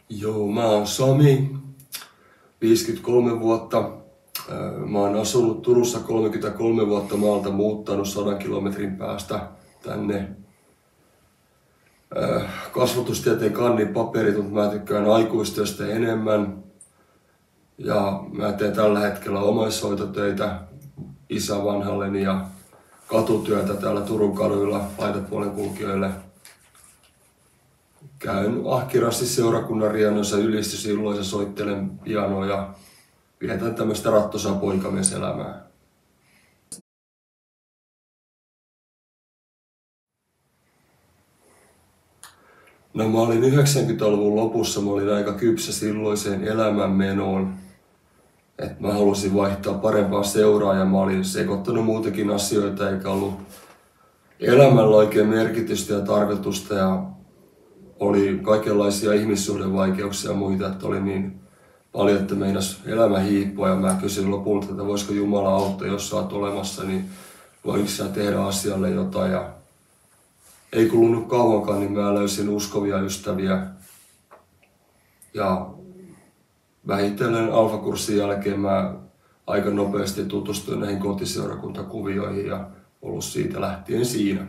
Joo, mä oon Sami, 53 vuotta. Mä oon asunut Turussa 33 vuotta, maalta muuttanut 100 kilometrin päästä tänne. Kasvatustieteen kannin paperit, mutta mä tykkään aikuistyöstä enemmän. Ja mä teen tällä hetkellä omaishoitotöitä isä vanhalleni ja katutyötä täällä Turun kaduilla laitapuolen kulkijoille. Käyn ahkerasti seurakunnan riennoissa ylistysilloissa, soittelen pianoa ja vietän tämmöistä rattosaa poikamieselämää. No mä olin 90-luvun lopussa, mä olin aika kypsä silloiseen elämänmenoon. Et mä halusin vaihtaa parempaa seuraa ja mä olin sekoittanut muutenkin asioita eikä ollut elämällä oikein merkitystä ja tarkoitusta ja oli kaikenlaisia ihmissuhdevaikeuksia ja muita, että oli niin paljon, että meinas elämä hiipua ja mä kysyin lopulta, että voisiko Jumala auttaa, jos sä oot olemassa, niin voinko sä tehdä asialle jotain. Ja ei kulunut kauankaan, niin mä löysin uskovia ystäviä ja vähitellen alfakurssin jälkeen mä aika nopeasti tutustuin näihin kotiseurakuntakuvioihin ja ollut siitä lähtien siinä.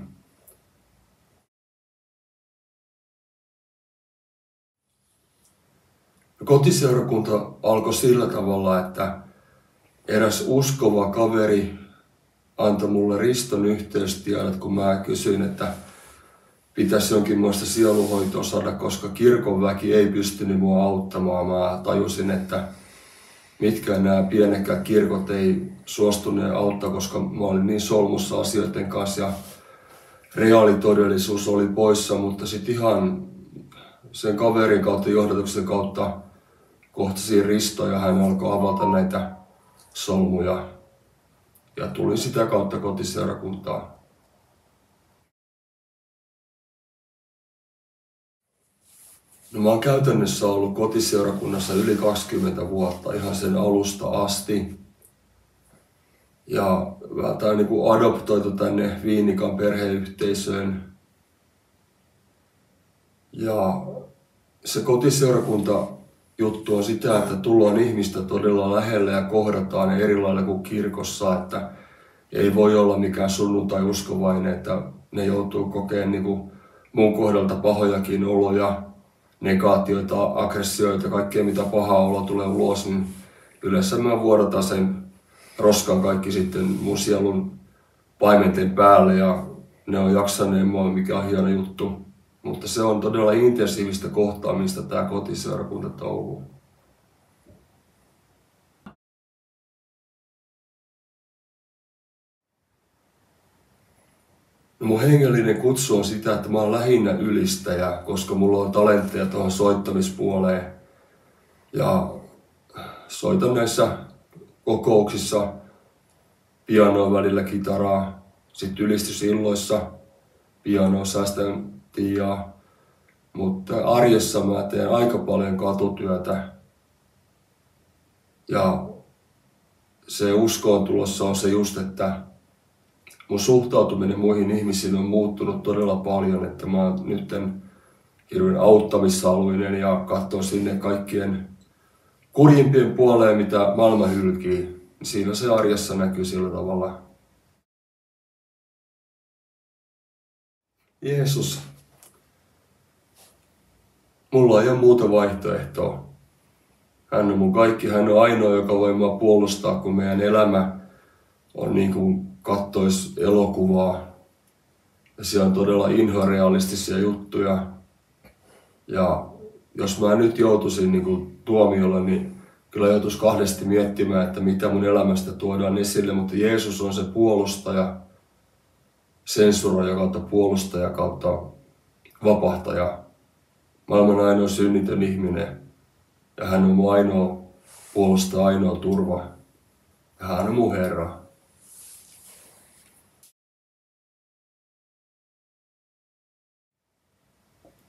Kotiseurakunta alkoi sillä tavalla, että eräs uskova kaveri antoi mulle Riston yhteystiedot, kun mä kysyin, että pitäisi jonkinlaista sieluhoitoa saada, koska kirkon väki ei pystynyt mua auttamaan. Mä tajusin, että mitkään nämä pienetkään kirkot ei suostuneet auttaa, koska mä olin niin solmussa asioiden kanssa ja reaalitodellisuus oli poissa, mutta sitten ihan sen kaverin kautta, johdatuksen kautta kohtasin Risto ja hän alkoi avata näitä solmuja ja tulin sitä kautta kotiseurakuntaan. No, mä oon käytännössä ollut kotiseurakunnassa yli 20 vuotta ihan sen alusta asti. Ja tää on niinku adoptoitu tänne Viinikan perheyhteisöön. Ja se kotiseurakunta juttu on sitä, että tullaan ihmistä todella lähelle ja kohdataan eri lailla kuin kirkossa, että ei voi olla mikään sunnuntai-uskovainen, että ne joutuu kokemaan niinku mun kohdalta pahojakin oloja, negaatioita, aggressioita, kaikkea mitä pahaa olo tulee ulos, niin yleensä mä vuodatan sen roskan kaikki sitten mun sielun paimenten päälle ja ne on jaksaneet mua, mikä on hieno juttu. Mutta se on todella intensiivistä kohtaamista tää kotiseurakuntatouhu. No, mun hengellinen kutsu on sitä, että mä oon lähinnä ylistäjä, koska mulla on talentteja tuohon soittamispuoleen. Ja soitan näissä kokouksissa pianoa välillä kitaraa, sitten ylistysilloissa pianoa säästän Tiiaa. Mutta arjessa mä teen aika paljon katutyötä. Ja se uskoon tulossa on se just, että mun suhtautuminen muihin ihmisiin on muuttunut todella paljon, että mä oon nyt hirveän auttamishaluinen ja katson sinne kaikkien kurjimpien puoleen, mitä maailma hylkii. Siinä se arjessa näkyy sillä tavalla. Jeesus. Mulla ei ole muuta vaihtoehtoa. Hän on mun kaikki, hän on ainoa, joka voi mua puolustaa, kun meidän elämä on niin kuin kattois elokuvaa. Ja siellä on todella inhorealistisia juttuja. Ja jos mä nyt joutuisin niin kuin tuomiolle, niin kyllä joutuisi kahdesti miettimään, että mitä mun elämästä tuodaan esille. Mutta Jeesus on se puolustaja, sensuroija kautta puolustaja kautta vapahtaja. Maailman ainoa synnitön ihminen. Ja hän on mun ainoa puolustaja, ainoa turva. Ja hän on mun Herra.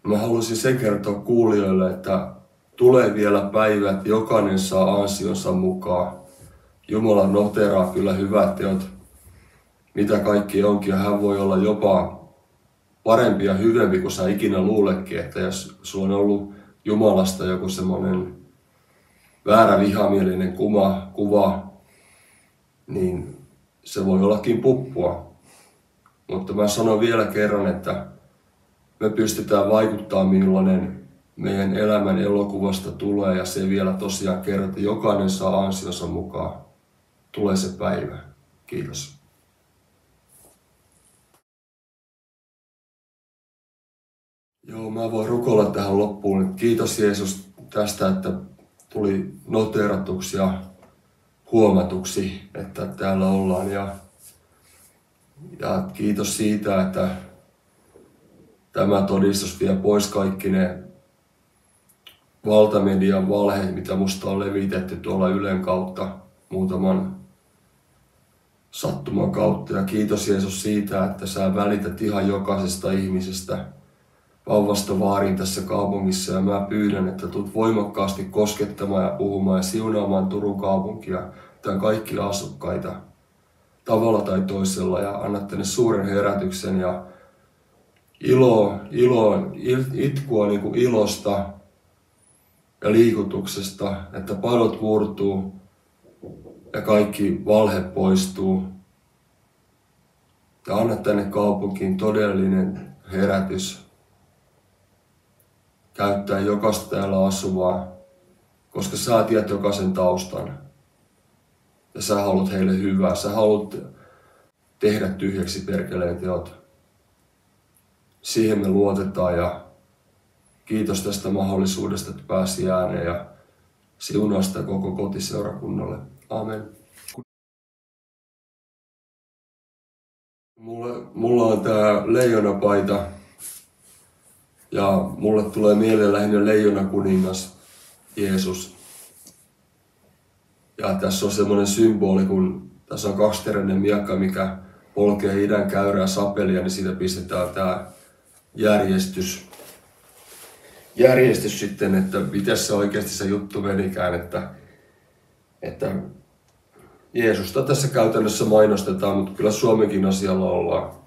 Mä haluaisin sen kertoa kuulijoille, että tulee vielä päivä, että jokainen saa ansionsa mukaan. Jumala noteraa kyllä hyvät teot, mitä kaikki onkin, ja hän voi olla jopa parempi ja hyvempi kuin sä ikinä luulekin, että jos sulla on ollut Jumalasta joku semmoinen väärä vihamielinen kuva, niin se voi ollakin puppua. Mutta mä sanon vielä kerran, että me pystytään vaikuttamaan, millainen meidän elämän elokuvasta tulee, ja se vielä tosiaan kerran, että jokainen saa ansionsa mukaan. Tulee se päivä. Kiitos. Joo, mä voin rukoilla tähän loppuun. Kiitos Jeesus tästä, että tuli noteeratuksi ja huomatuksi, että täällä ollaan. Ja kiitos siitä, että tämä todistus vie pois kaikki ne valtamedian valheet, mitä musta on levitetty tuolla Ylen kautta muutaman sattuman kautta. Ja kiitos Jeesus siitä, että sä välität ihan jokaisesta ihmisestä vauvasta vaariin tässä kaupungissa. Ja mä pyydän, että tulet voimakkaasti koskettamaan ja puhumaan ja siunaamaan Turun kaupunkia, tämän kaikkia asukkaita tavalla tai toisella, ja annat tänne suuren herätyksen ja itkua niin kuin ilosta ja liikutuksesta, että padot murtuu ja kaikki valhe poistuu. Ja anna tänne kaupunkiin todellinen herätys. Käyttää jokaista täällä asuvaa, koska sä tiedät jokaisen taustan. Ja sä haluat heille hyvää. Sä haluat tehdä tyhjäksi perkeleen teot. Siihen me luotetaan, ja kiitos tästä mahdollisuudesta, että pääsi ääneen, ja siunaa sitä koko kotiseurakunnalle. Amen. Mulla on tää leijonapaita, ja mulle tulee mieleen lähinnä leijonakuningas Jeesus. Ja tässä on semmoinen symboli, kun tässä on kaksiteräinen miekka, mikä polkee idän käyrää sapelia, niin siitä pistetään tää järjestys sitten, että miten se oikeasti se juttu menikään, että Jeesusta tässä käytännössä mainostetaan, mutta kyllä Suomenkin asialla ollaan.